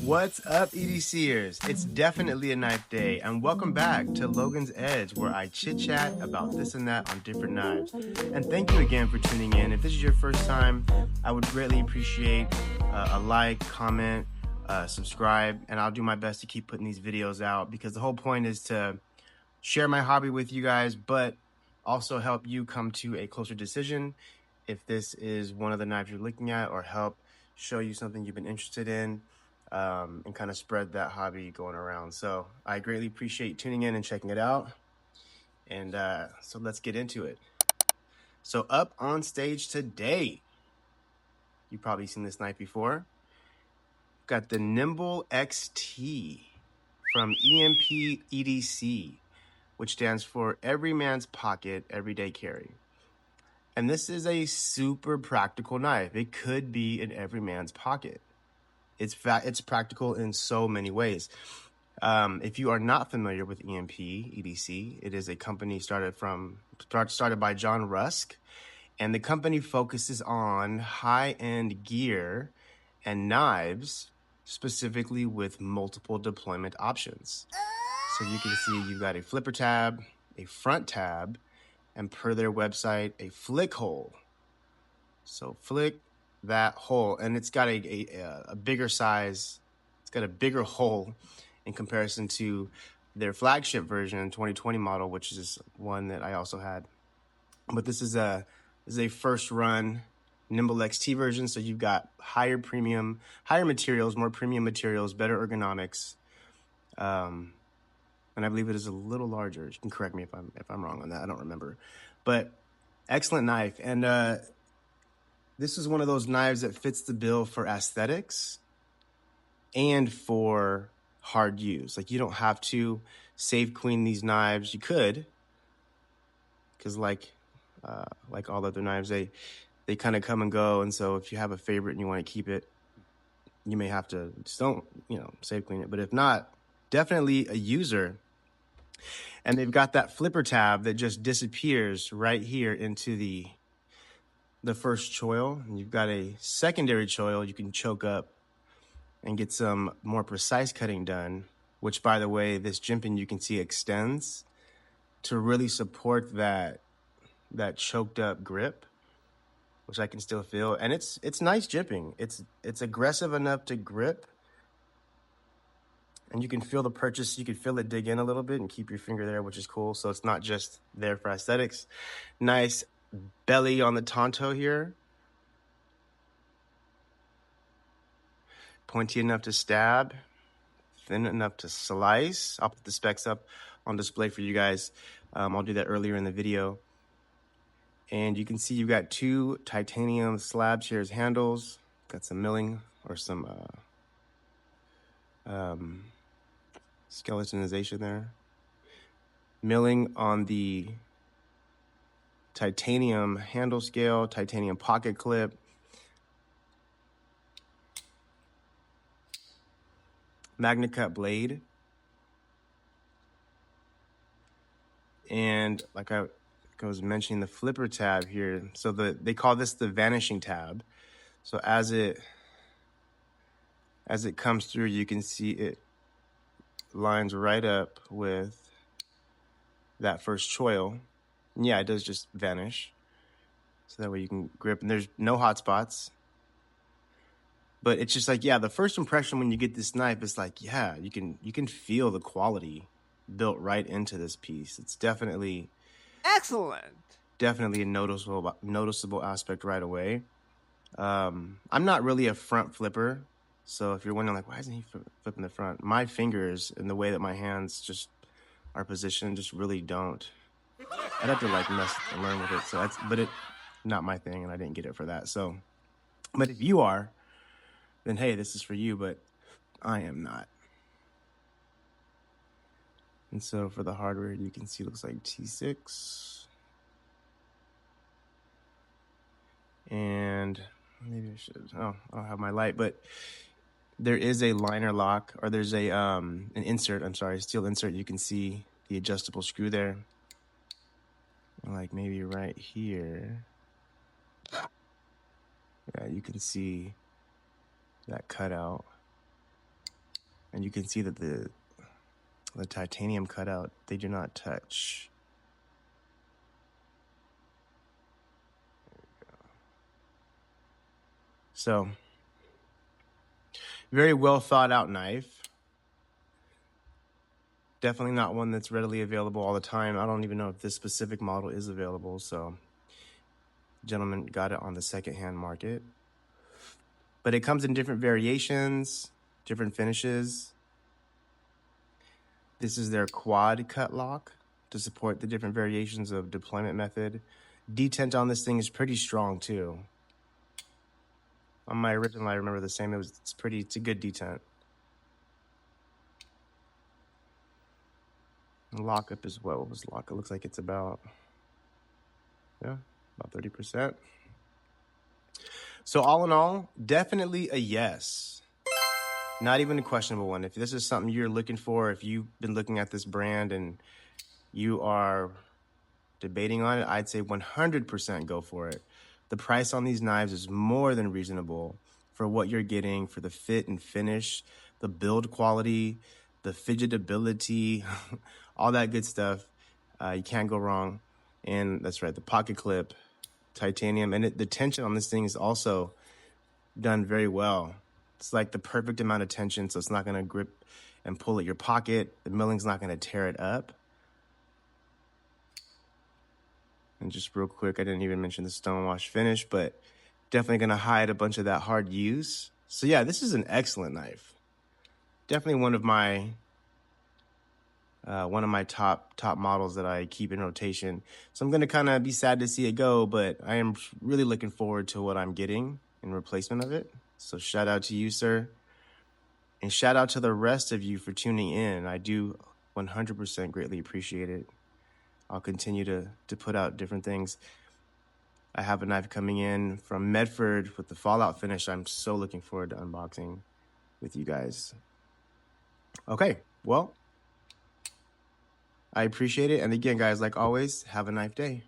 What's up, EDCers? It's definitely a knife day, and welcome back to Logan's Edge, where I chit-chat about this and that on different knives. And thank you again for tuning in. If this is your first time, I would greatly appreciate a like, comment, subscribe, and I'll do my best to keep putting these videos out, because the whole point is to share my hobby with you guys, but also help you come to a closer decision if this is one of the knives you're looking at, or help show you something you've been interested in, and kind of spread that hobby going around. So I greatly appreciate tuning in and checking it out. And so let's get into it. So up on stage today, you've probably seen this knife before. Got the Nymble XT from EMPEDC, which stands for Every Man's Pocket Everyday Carry. And this is a super practical knife. It could be in every man's pocket. It's practical in so many ways. If you are not familiar with EMPEDC, it is a company started by John Rusk, and the company focuses on high-end gear and knives, specifically with multiple deployment options. So you can see you've got a flipper tab, a front tab, and per their website, a flick hole. So flick that hole, and it's got a bigger size. It's got a bigger hole in comparison to their flagship version, 2020 model, which is one that I also had. But this is a first run Nymble XT version, so you've got higher materials, more premium materials, better ergonomics, and I believe it is a little larger. You can correct me if I'm wrong on that. I don't remember, but excellent knife. And this is one of those knives that fits the bill for aesthetics and for hard use. Like, you don't have to save queen these knives. You could, because like all other knives, they kind of come and go. And so if you have a favorite and you want to keep it, you may have to just don't, save queen it. But if not, definitely a user. And they've got that flipper tab that just disappears right here into the first choil. And you've got a secondary choil you can choke up and get some more precise cutting done, which, by the way, this jimping you can see extends to really support that choked up grip, which I can still feel. And it's nice jimping. It's aggressive enough to grip, and you can feel the purchase. You can feel it dig in a little bit and keep your finger there, which is cool. So it's not just there for aesthetics. Nice belly on the Tonto here. Pointy enough to stab, thin enough to slice. I'll put the specs up on display for you guys. I'll do that earlier in the video. And you can see you've got two titanium slab shears handles. Got some milling or some skeletonization there. Milling on the titanium handle scale, titanium pocket clip. Magna cut blade. And like I was mentioning, the flipper tab here. So they call this the vanishing tab. So as it comes through, you can see it lines right up with that first choil. And yeah, it does just vanish. So that way you can grip, and there's no hot spots. But it's just like, yeah, the first impression when you get this knife is like, yeah, you can feel the quality built right into this piece. It's definitely excellent. Definitely a noticeable aspect right away. I'm not really a front flipper, so if you're wondering like, why isn't he flipping the front? My fingers and the way that my hands just are positioned just really don't. I'd have to like mess and learn with it. So it's not my thing, and I didn't get it for that. So, but if you are, then hey, this is for you. But I am not. And so for the hardware, you can see it looks like T6. And maybe I should, I don't have my light, but there is a liner lock, or there's an insert, steel insert. You can see the adjustable screw there. Like maybe right here. Yeah, you can see that cutout. And you can see that the titanium cutout, they do not touch. So, very well thought out knife. Definitely not one that's readily available all the time. I don't even know if this specific model is available. So, gentleman got it on the secondhand market. But it comes in different variations, different finishes. This is their quad cut lock to support the different variations of deployment method. Detent on this thing is pretty strong too. On my original, I remember the same. It's a good detent. Lockup is what was lockup? Looks like it's about 30%. So all in all, definitely a yes. Not even a questionable one. If this is something you're looking for, if you've been looking at this brand and you are debating on it, I'd say 100% go for it. The price on these knives is more than reasonable for what you're getting, for the fit and finish, the build quality, the fidgetability, all that good stuff. You can't go wrong. And that's right, the pocket clip, titanium, and the tension on this thing is also done very well. It's like the perfect amount of tension, so it's not going to grip and pull at your pocket. The milling's not going to tear it up. And just real quick, I didn't even mention the stonewash finish, but definitely going to hide a bunch of that hard use. So yeah, this is an excellent knife. Definitely one of my top models that I keep in rotation. So I'm going to kind of be sad to see it go, but I am really looking forward to what I'm getting in replacement of it. So shout out to you, sir. And shout out to the rest of you for tuning in. I do 100% greatly appreciate it. I'll continue to put out different things. I have a knife coming in from Medford with the Fallout finish. I'm so looking forward to unboxing with you guys. Okay, well, I appreciate it. And again, guys, like always, have a nice day.